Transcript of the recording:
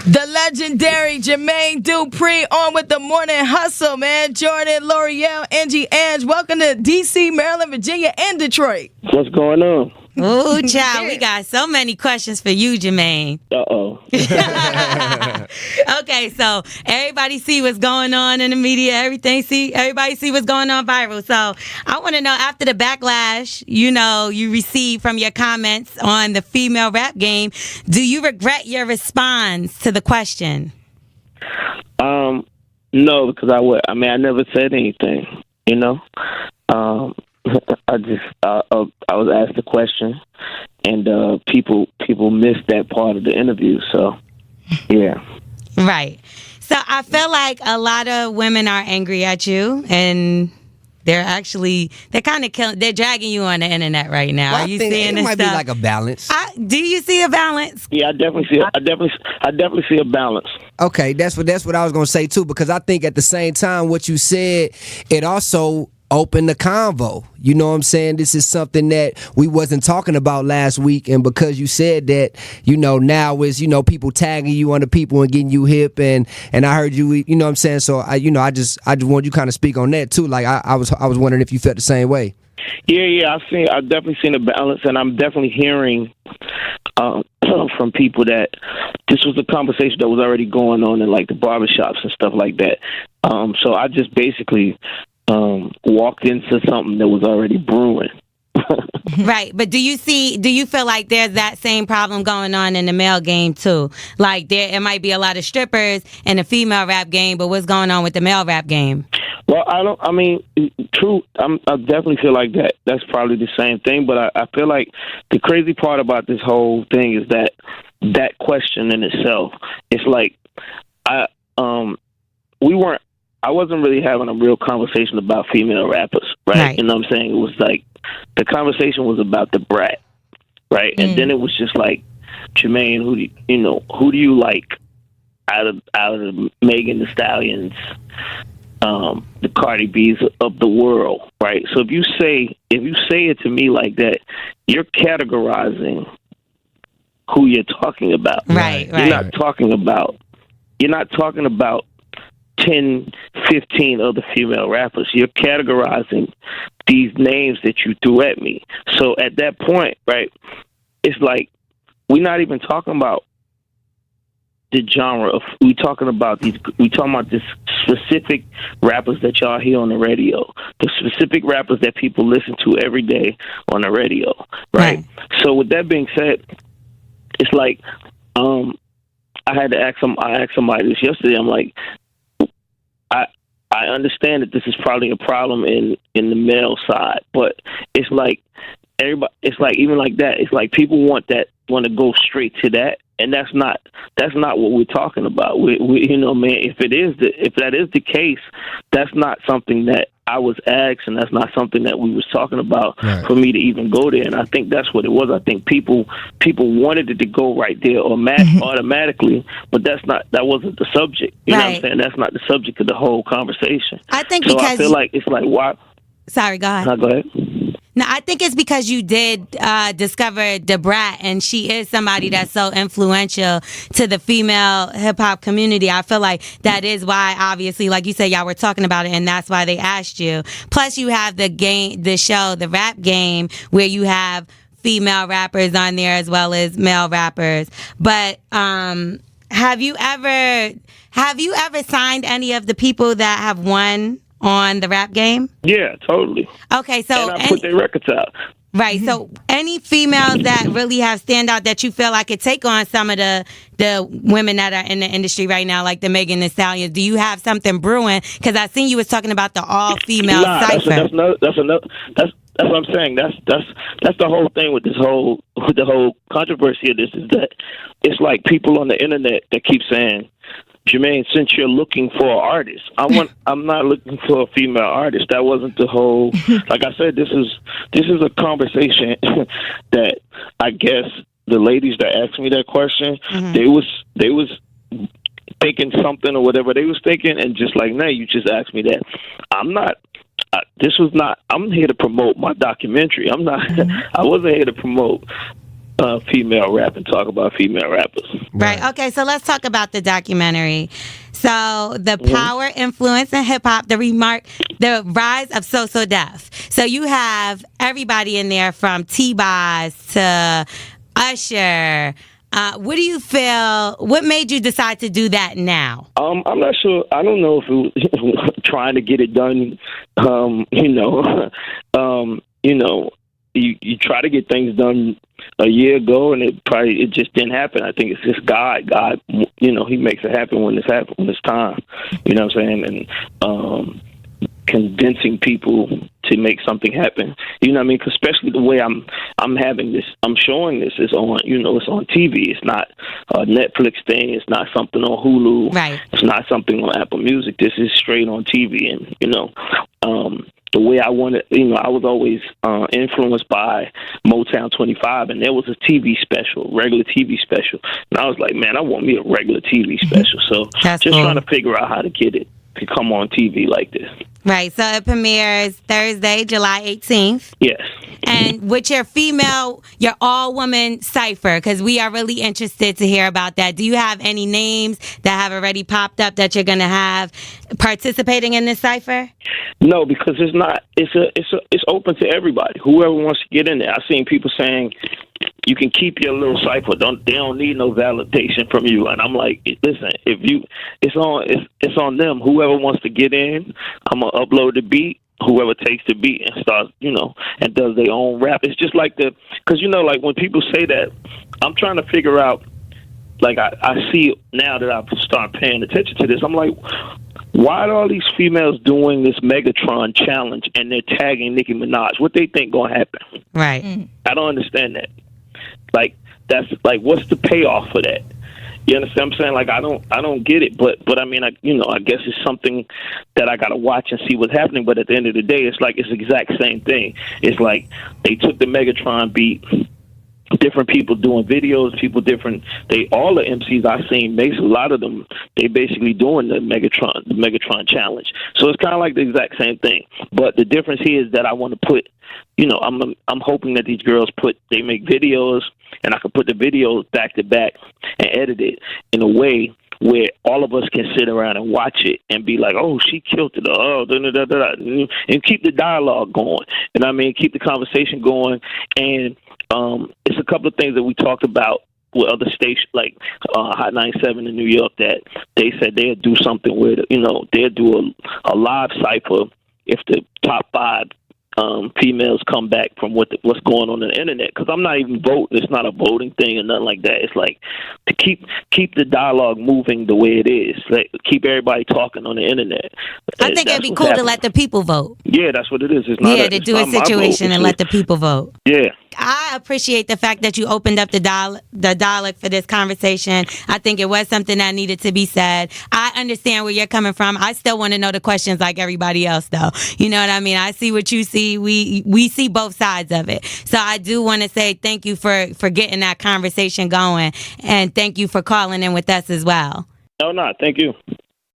The legendary Jermaine Dupri on with the Morning Hustle, man. Jordan, L'Oreal, Angie, Ange. Welcome to D.C., Maryland, Virginia, and Detroit. What's going on? Ooh, child, we got so many questions for you, Jermaine. Uh-oh. Okay, so everybody see what's going on in the media, everybody see what's going on viral. So I want to know, after the backlash, you received from your comments on the female rap game, do you regret your response to the question? No, because I never said anything, I was asked a question, and people missed that part of the interview. So, yeah. Right. So I feel like a lot of women are angry at you, and they're kind of they're dragging you on the internet right now. Well, are you seeing this might stuff? be like a balance. Do you see a balance? Yeah, I definitely see a balance. Okay, that's what I was gonna say too, because I think at the same time what you said, it also opened the convo. You know what I'm saying? This is something that we wasn't talking about last week, and because you said that, now is people tagging you on the people and getting you hip, and I heard you. You know what I'm saying? So I just want you kind of speak on that too. Like I was wondering if you felt the same way. Yeah. I've definitely seen a balance, and I'm definitely hearing from people that this was a conversation that was already going on in like the barbershops and stuff like that. So I just basically walked into something that was already brewing. Right, but do you feel like there's that same problem going on in the male game too? Like it might be a lot of strippers in the female rap game, but what's going on with the male rap game? Well, true. I definitely feel like that. That's probably the same thing, but I feel like the crazy part about this whole thing is that question in itself. It's like I wasn't really having a real conversation about female rappers, right? You know what I'm saying? It was like the conversation was about the brat, right? And then it was just like, Jermaine, who do you like out of the Megan Thee Stallions, the Cardi B's of the world, right? So if you say it to me like that, you're categorizing who you're talking about. Right. You're not talking about 10, 15 other female rappers. You're categorizing these names that you threw at me. So at that point, right, it's like we're not even talking about the genre of we talking about this specific rappers that y'all hear on the radio, the specific rappers that people listen to every day on the radio, right? So with that being said, it's like I asked somebody this yesterday. I'm like, I understand that this is probably a problem in the male side, but it's like everybody. It's like even like that. It's like people want to go straight to that, and that's not what we're talking about. We man. If that is the case, that's not something that I was asked, and that's not something that we was talking about for me to even go there. And I think that's what it was. I think people wanted it to go right there or automatically, but that wasn't the subject. You know what I'm saying? That's not the subject of the whole conversation. I think so because I feel like it's like why. Sorry, go ahead. No, go ahead. No, I think it's because you did discover Da Brat, and she is somebody that's so influential to the female hip-hop community. I feel like that is why, obviously, like you said, y'all were talking about it, and that's why they asked you. Plus, you have the show, The Rap Game, where you have female rappers on there as well as male rappers. But have you ever signed any of the people that have won on the Rap Game? Yeah, totally. Okay, so and I put their records out. Right. So any females that really have stand out that you feel like could take on some of the women that are in the industry right now, like the Megan Thee Stallions, do you have something brewing? Because I seen you was talking about the all-female cypher. That's what I'm saying. That's the whole thing with the whole controversy of this is that it's like people on the internet that keep saying, Jermaine, since you're looking for an artist, I'm not looking for a female artist. That wasn't the whole. Like I said, this is a conversation that I guess the ladies that asked me that question, they was thinking something or whatever they was thinking, and just like, nah, you just asked me that. I'm not. I'm here to promote my documentary. I'm not. I wasn't here to promote female rap and talk about female rappers. Right. Okay, so let's talk about the documentary. So the power, influence, and hip hop, the rise of So Def. So you have everybody in there from T-Boz to Usher. What do you feel? What made you decide to do that now? I'm not sure. I don't know if it was trying to get it done. You try to get things done a year ago, and it just didn't happen. I think it's just God. God, He makes it happen when it's time. You know what I'm saying? And convincing people to make something happen. You know what I mean? 'Cause especially the way I'm having this, I'm showing this is on, it's on TV. It's not a Netflix thing. It's not something on Hulu. Right. It's not something on Apple Music. This is straight on TV. And, the way I wanted, I was always influenced by Motown 25, and there was a TV special, regular TV special. And I was like, man, I want me a regular TV special. So That's just cool. trying to figure out how to get it to come on TV like this. Right. So it premieres Thursday, July 18th. Yes. And with your all-woman cipher, because we are really interested to hear about that. Do you have any names that have already popped up that you're going to have participating in this cipher? No, because it's not. It's open to everybody. Whoever wants to get in there. I've seen people saying you can keep your little cipher. They don't need no validation from you. And I'm like, listen, it's on them. Whoever wants to get in, I'm gonna upload the beat. Whoever takes the beat and starts, and does their own rap. It's just like because like when people say that, I'm trying to figure out. Like I see now that I've started paying attention to this. I'm like, why are all these females doing this Megatron challenge and they're tagging Nicki Minaj? What they think gonna happen? Right. I don't understand that. Like that's like, what's the payoff for that? You understand what I'm saying? Like I don't get it. But I mean, I guess it's something that I gotta watch and see what's happening. But at the end of the day, it's like it's the exact same thing. It's like they took the Megatron beat. Different people doing videos, all the MCs I've seen, a lot of them, they basically doing the Megatron challenge. So it's kind of like the exact same thing. But the difference here is that I want to put, I'm hoping that these girls they make videos, and I can put the videos back to back and edit it in a way where all of us can sit around and watch it and be like, oh, she killed it, and keep the dialogue going. And I mean, keep the conversation going. And it's a couple of things that we talked about with other stations, like Hot 97 in New York, that they said they'll do something where, they'll do a live cipher if the top 5 females come back from what's going on the internet. Because I'm not even voting. It's not a voting thing or nothing like that. It's like to keep the dialogue moving the way it is. Like, keep everybody talking on the internet. I think it'd be cool to let the people vote. Yeah, that's what it is. It's not to do a situation and let the people vote. Yeah. I appreciate the fact that you opened up the dialogue for this conversation. I think it was something that needed to be said. I understand where you're coming from. I still want to know the questions like everybody else, though. You know what I mean? I see what you see. We see both sides of it. So I do want to say thank you for getting that conversation going, and thank you for calling in with us as well. No, thank you.